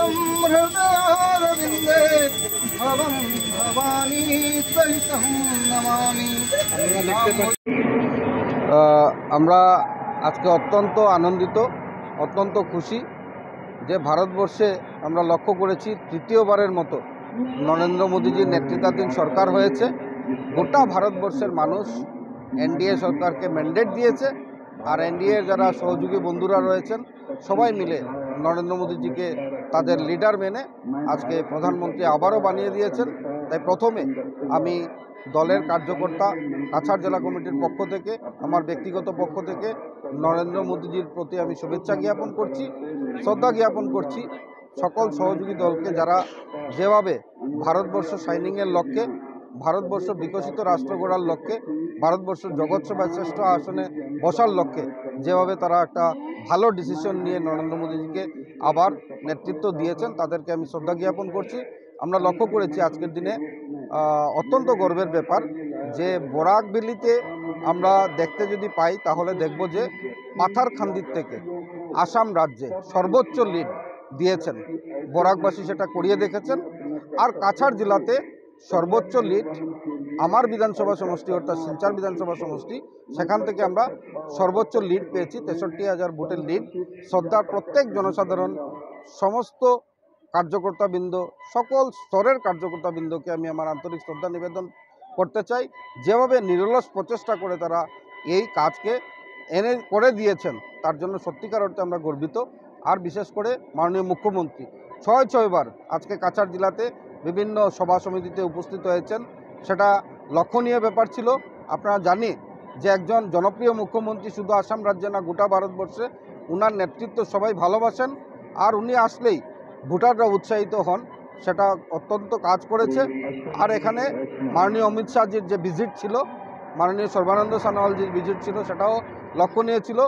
तं हृदयारविन्दे भवं भवानी सहितं नमामि। আমরা আজকে অত্যন্ত আনন্দিত, অত্যন্ত খুশি যে ভারতবর্ষে আমরা লক্ষ্য করেছি তৃতীয়বারের মতো নরেন্দ্র মোদীজির নেতৃত্বাধীন সরকার হয়েছে। গোটা ভারতবর্ষের মানুষ এনডিএ সরকারকে ম্যান্ডেট দিয়েছে, আর এনডিএর যারা সহযোগী বন্ধুরা রয়েছেন সবাই মিলে নরেন্দ্র মোদীজিকে তাদের লিডার মেনে আজকে প্রধানমন্ত্রী আবারও বানিয়ে দিয়েছেন। তাই প্রথমে আমি দলের কার্যকর্তা কাছাড় জেলা কমিটির পক্ষ থেকে, আমার ব্যক্তিগত পক্ষ থেকে নরেন্দ্র মোদীজির প্রতি আমি শুভেচ্ছা জ্ঞাপন করছি, শ্রদ্ধা জ্ঞাপন করছি সকল সহযোগী দলকে, যারা যেভাবে ভারতবর্ষ শাইনিংয়ের লক্ষ্যে, ভারতবর্ষ বিকশিত রাষ্ট্র গড়ার লক্ষ্যে, ভারতবর্ষ জগৎসভায় শ্রেষ্ঠ আসনে বসার লক্ষ্যে যেভাবে তারা একটা ভালো ডিসিশন নিয়ে নরেন্দ্র মোদীজিকে আবার নেতৃত্ব দিয়েছেন, তাদেরকে আমি শ্রদ্ধা জ্ঞাপন করছি। আমরা লক্ষ্য করেছি আজকের দিনে অত্যন্ত গর্বের ব্যাপার যে বরাক ভ্যালিতে আমরা দেখতে যদি পাই তাহলে দেখব যে পাথারকান্দির থেকে আসাম রাজ্যে সর্বোচ্চ লিড দিয়েছেন বরাকবাসী, সেটা করিয়ে দেখেছেন। আর কাছাড় জেলাতে সর্বোচ্চ লিড আমার বিধানসভা সমষ্টি অর্থাৎ শিলচর বিধানসভা সমষ্টি, সেখান থেকে আমরা সর্বোচ্চ লিড পেয়েছি, 63,000 ভোটের লিড। শ্রদ্ধার প্রত্যেক জনসাধারণ, সমস্ত কার্যকর্তাবৃন্দ, সকল স্তরের কার্যকর্তাবৃন্দকে আমি আমার আন্তরিক শ্রদ্ধা নিবেদন করতে চাই। যেভাবে নিরলস প্রচেষ্টা করে তারা এই কাজকে করে দিয়েছেন, তার জন্য সত্যিকার অর্থে আমরা গর্বিত। আর বিশেষ করে মাননীয় মুখ্যমন্ত্রী 6বার আজকে কাছাড় জেলাতে বিভিন্ন সভা সমিতিতে উপস্থিত হয়েছেন, সেটা লক্ষণীয় ব্যাপার ছিল। আপনারা জানি যে একজন জনপ্রিয় মুখ্যমন্ত্রী শুধু আসাম রাজ্যে না, গোটা ভারতবর্ষে উনার নেতৃত্ব সবাই ভালোবাসেন, আর উনি আসলেই ভোটাররা উৎসাহিত হন, সেটা অত্যন্ত কাজ করেছে। আর এখানে মাননীয় অমিত শাহজির যে ভিজিট ছিল, মাননীয় সর্বানন্দ সোনোয়ালজির ভিজিট ছিল, সেটাও লক্ষণীয় ছিল।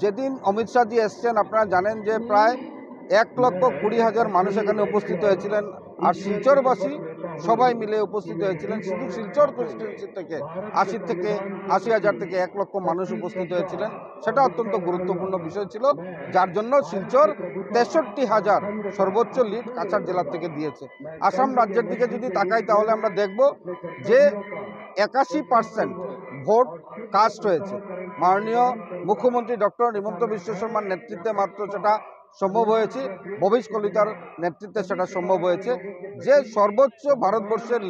যেদিন অমিত শাহজি এসছেন আপনারা জানেন যে প্রায় 1,20,000 মানুষ এখানে উপস্থিত হয়েছিলেন, আর শিলচরবাসী সবাই মিলে উপস্থিত হয়েছিলেন। শুধু শিলচর কনস্টিটুয়েন্সি থেকে 80,000 থেকে 1 লক্ষ মানুষ উপস্থিত হয়েছিলেন, সেটা অত্যন্ত গুরুত্বপূর্ণ বিষয় ছিল, যার জন্য শিলচর 63,000 সর্বোচ্চ লিড কাছাড় জেলার থেকে দিয়েছে। আসাম রাজ্যের দিকে যদি তাকাই তাহলে আমরা দেখব যে 81% ভোট কাস্ট হয়েছে। মাননীয় মুখ্যমন্ত্রী ডক্টর হিমন্ত বিশ্ব শর্মার নেতৃত্বে মাত্র সেটা সম্ভব হয়েছে, ভবিষ কলিতার নেতৃত্বে সেটা সম্ভব হয়েছে। যে সর্বোচ্চ ভারতবর্ষের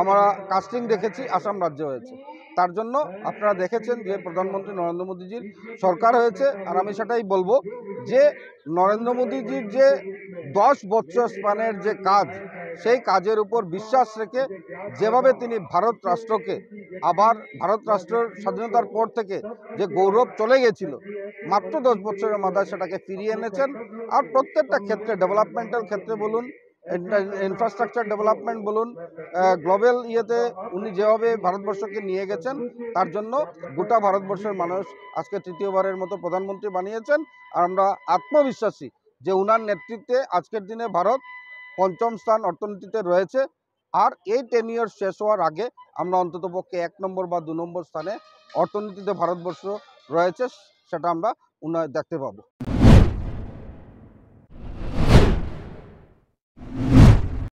আমরা কাস্টিং দেখেছি আসাম রাজ্যে হয়েছে। তার জন্য আপনারা দেখেছেন যে প্রধানমন্ত্রী নরেন্দ্র মোদীজির সরকার হয়েছে। আর আমি সেটাই বলবো যে নরেন্দ্র মোদীজির যে 10 বছর স্পানের যে কাজ, সেই কাজের উপর বিশ্বাস রেখে যেভাবে তিনি ভারত রাষ্ট্রকে আবার, ভারত রাষ্ট্রের স্বাধীনতার পর থেকে যে গৌরব চলে গেছিল, মাত্র 10 বছরের মাথায় সেটাকে ফিরিয়ে এনেছেন। আর প্রত্যেকটা ক্ষেত্রে, ডেভেলপমেন্টাল ক্ষেত্রে বলুন, ইনফ্রাস্ট্রাকচার ডেভেলপমেন্ট বলুন, গ্লোবাল ইয়েতে উনি যেভাবে ভারতবর্ষকে নিয়ে গেছেন, তার জন্য গোটা ভারতবর্ষের মানুষ আজকে তৃতীয়বারের মতো প্রধানমন্ত্রী বানিয়েছেন। আর আমরা আত্মবিশ্বাসী যে উনার নেতৃত্বে আজকের দিনে ভারত 5ম স্থান অর্থনীতিতে রয়েছে। আর এই 10 ইয়ার্স শেষ হওয়ার আগে আমরা অন্ততপক্ষে 1 নম্বর বা 2 নম্বর স্থানে অর্থনীতিতে ভারতবর্ষ রয়েছে, সেটা আমরা দেখতে পাবো।